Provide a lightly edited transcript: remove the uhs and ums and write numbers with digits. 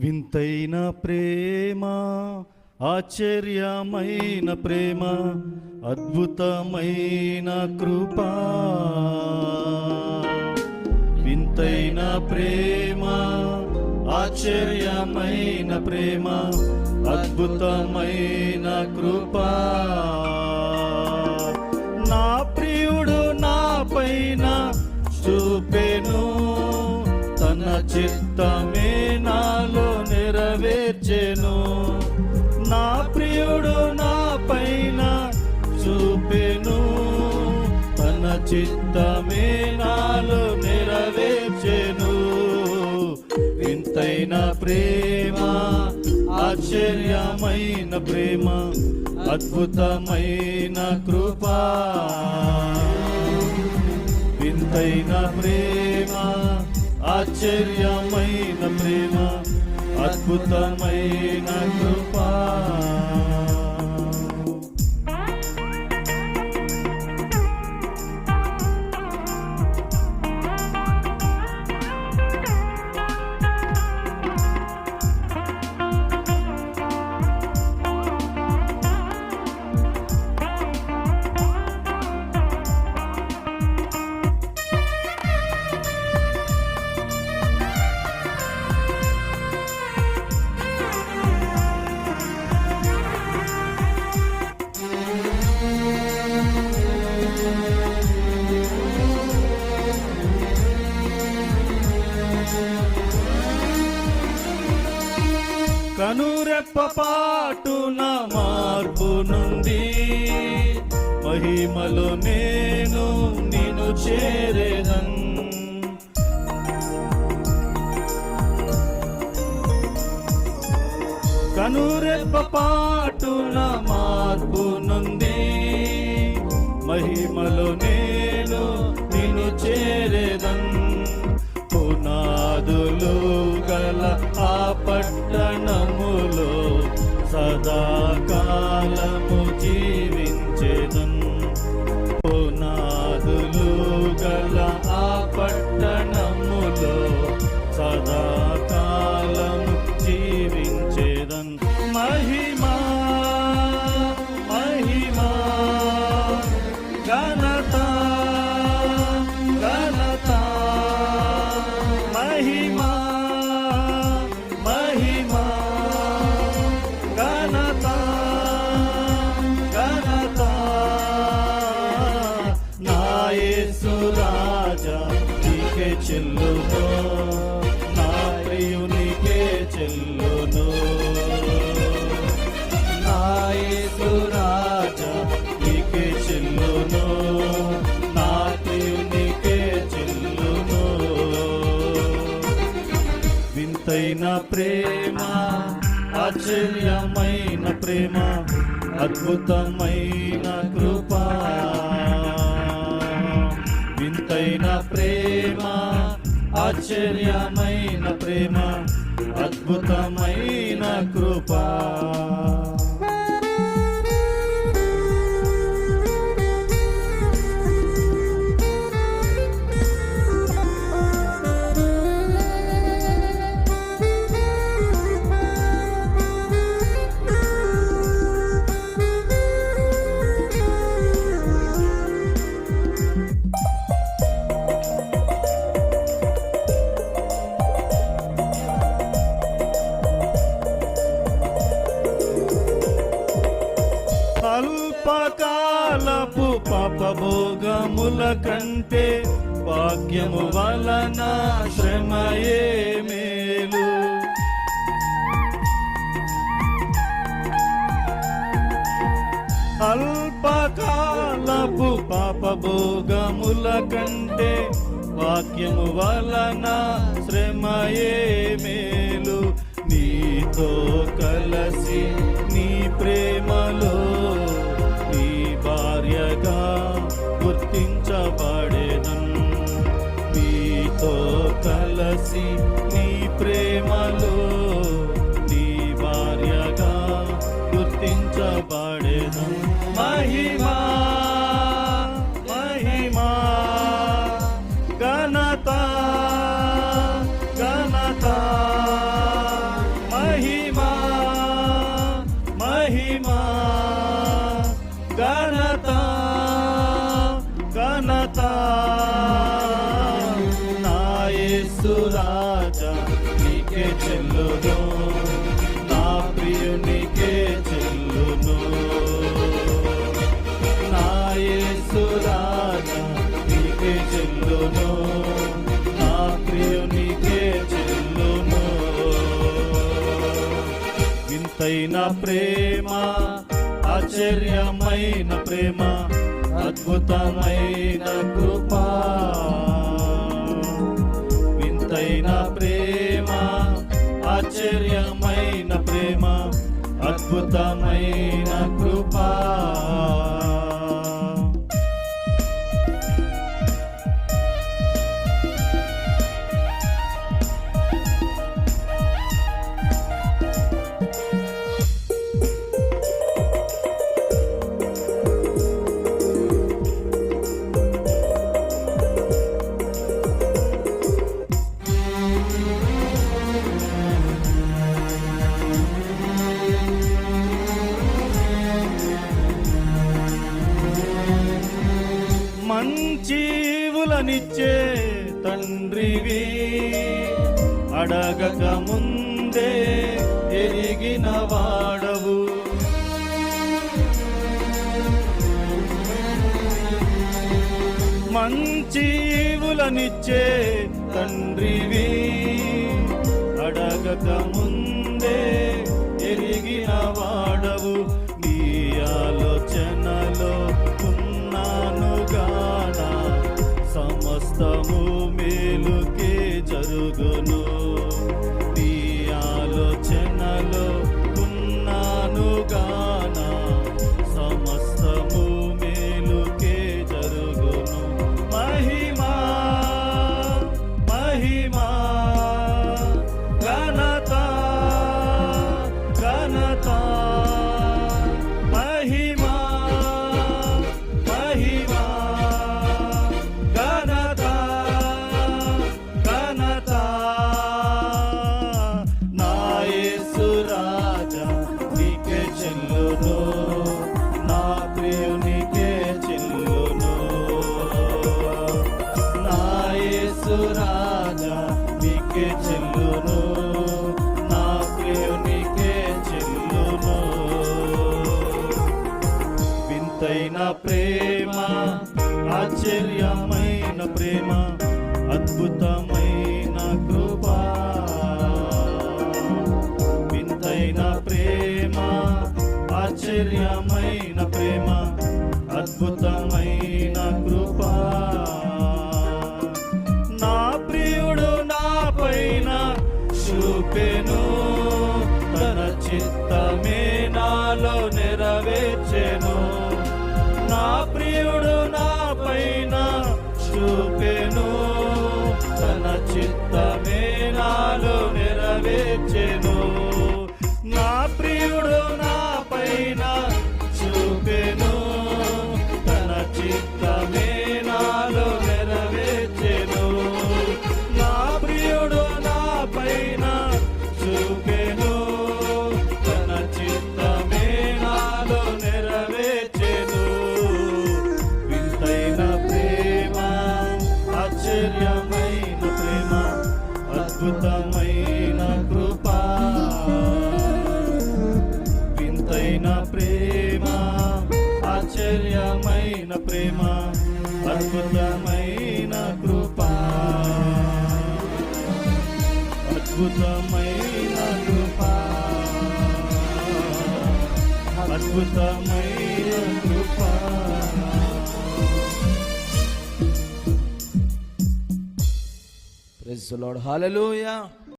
వింతైన ప్రేమ, ఆశ్చర్యమైన ప్రేమ, అద్భుతమైన కృపా. వింతైన ప్రేమ, ఆశ్చర్యమైన ప్రేమ, అద్భుతమైన కృపా. నా ప్రియుడు నా పైన చూపెను, తన చిత్తమే నాలో నెరవేర్చెను. నా ప్రియుడు నా పైన చూపెను, తన చిత్తమే నాలో నెరవేర్చెను. వింతైన ప్రేమ, ఆశ్చర్యమైన ప్రేమ, అద్భుతమైన కృపా. వింతైన ప్రేమ, ఆశ్చర్యమైన ప్రేమ, అద్భుతమైన కృపా. కనురెప్పపాటున మార్పు నుండి మహిమలో నేను నిన్ను చేరేదన్. కనురెప్పపాటున మార్పు నుండి మహిమలో నేను నిన్ను చేరేదన్. పునాదులు గల ఆ పట్టణములో సదాకాలము జీవించెదన్. పునాదులు గల ఆ పట్టణములో సదాకాలము జీవించెదన్. మహిమా మహిమా ఘనత ఘనత, మహిమా మహిమా ఘనత ఘనత, నా యేసు రాజా నీకే చెల్లును, నా ప్రియునికే చెల్లును. నా యేసు రాజా నీకే చెల్లును, నా ప్రియునికే చెల్లును. వింతైన ప్రేమ, ఆశ్చర్యమైన ప్రేమ, అద్భుతమైన కృపా. వింతైన ప్రేమ, ఆశ్చర్యమైన ప్రేమ, అద్భుతమైన కృపా. అల్పకాలపు పాపభోగముల కంటే భాగ్యము వలన శ్రమయే మేలు. అల్పకాలపు పాపభోగముల కంటే భాగ్యము వలన శ్రమయే మేలు. నీతో కలసి నీ ప్రేమలో నీ భార్యగా గుర్తించబడేదన్. నీతో కలసి నీ ప్రేమలో నీ భార్యగా గుర్తించబడేదన్. మహిమా మహిమా ఘనత ఘనత, యేసు రాజా నీకే చెల్లును, నా ప్రియునికే చెల్లును. నా యేసు రాజా నీకే చెల్లును, నా ప్రియునికే చెల్లును. వింతైన ప్రేమ, ఆశ్చర్యమైన ప్రేమ, అద్భుతమైన కృపా. వింతైన ప్రేమ, ఆశ్చర్యమైన ప్రేమ, అద్భుతమైన కృపా. మంచీవులనిచ్చే తండ్రివి, అడగక ముందే ఎరిగిన వాడవు. మంచీవులనిచ్చే తండ్రివి, అడగక ముందే ఎరిగిన వాడవు. నీ ఆలోచనలో ఉన్నానుగానా, సమస్తము మేలుకే జరుగును. నీ ఆలోచనలో ఉన్నానుగానా, సమస్తము మేలుకే జరుగును. మహిమా మహిమా ఘనత ఘనత, మహిమా మహిమా ఘనత ఘనత. నా యేసు రాజా నీకే చెల్లును, నా ప్రియునికే చెల్లును. నా యేసు రాజా నీకే చెల్లును, నా ప్రియునికే చెల్లును. వింతైన ప్రేమ, ఆశ్చర్యమైన ప్రేమ, అద్భుతమైన కృపా. వింతైన ప్రేమ, ఆశ్చర్యమైన ప్రేమ, అద్భుతమైన కృపా. నా ప్రియుడు నా పైన చూపెను, తన చిత్తమే నాలో నెరవేర్చెను. నా ప్రియుడు నా పైన చూపెను, తన చిత్తమే నాలో నెరవేర్చెను. నా ప్రియుడు నా పైన చూపెను, తన చిత్తమే నాలో నెరవేర్చెను. నా ప్రియుడు నా పైన చూపెను, తన చిత్తమే నాలో నెరవేర్చెను. వింతైన ప్రేమ, ఆశ్చర్యమైన ప్రేమ, అద్భుతమైన కృపా. వింతైన ప్రేమ, ఆశ్చర్యమైన ప్రేమ, అద్భుతమైన కృపా. అద్భుతమైన కృపా, అద్భుతమైన కృపా. Praise the lord. హల్లెలూయా.